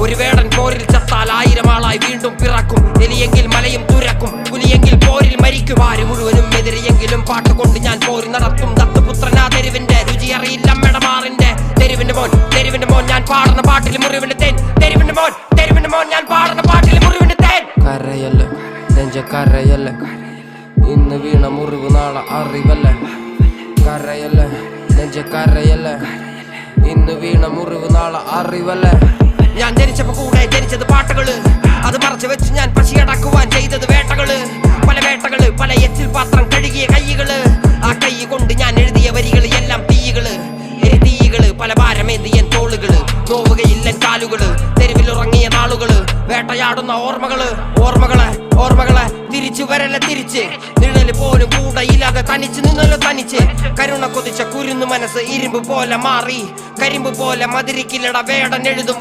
ഒരു വേടൻ പോരിൽ ചത്താൽ 1000 ആളായി വീണ്ടും പിറക്കും. എലിയെങ്കിൽ മലയും തുരക്കും, പുലിയെങ്കിൽ പോരിൽ മരിക്കും. ആര് മുഴുവനും എതിരെയെങ്കിലും പാട്ടുകൊണ്ട് ഞാൻ പോരി നടത്തും. ദത്തുപുത്രനാ തെരുവിന്റെ രുചി അറിയില്ല മെടമാറിന്റെ. തെരുവിന്റെ മോൻ ഞാൻ പാടുന്ന പാട്ടിൽ മുറിവിന്റെ തേൻ. തെരുവിന്റെ മോൻ ഞാൻ പാടുന്ന പാട്ടിൽ മുറിവിന്റെ തേൻ. കരയല്ല നെഞ്ചക്കരയല്ല, ഇന്ന് വീണ മുറിവ് നാളെ അറിവല്ല. കരയല്ല നെഞ്ചക്കരയല്ല, ഇന്ന് വീണ മുറിവ് നാളെ അറിവല്ല. ഞാൻ ജനിച്ചപ്പോ കൂടെ ജനിച്ചത് പാട്ടുകള്, അത് മറച്ചു വെച്ച് ഞാൻ പശിയടക്കുവാൻ ചെയ്തത് വേട്ടകള്. പല എച്ചിൽ പാത്രം കഴുകിയ കൈകള്, ആ കൈ കൊണ്ട് ഞാൻ എഴുതിയ വരികള് എല്ലാം തീകള്. പല ഭാരമേന്തിയൻ തോളുകള്, നോവുകയില്ല കാലുകള്. തെരുവിലുറങ്ങിയ നാളുകള്, വേട്ടയാടുന്ന ഓർമ്മകളെ തിരിച്ചു വരല തിരിച്ച്. നിഴല് പോലും കൂടെ ഇല്ലാതെ തനിച്ച് നിന്നല്ലോ തനിച്ച്. കരുണ കൊതിച്ച കുരുന്നു മനസ്സ് ഇരുമ്പ് പോലെ മാറി, കരിമ്പ് പോലെ മതിരിക്കില്ലട വേടൻ എഴുതും.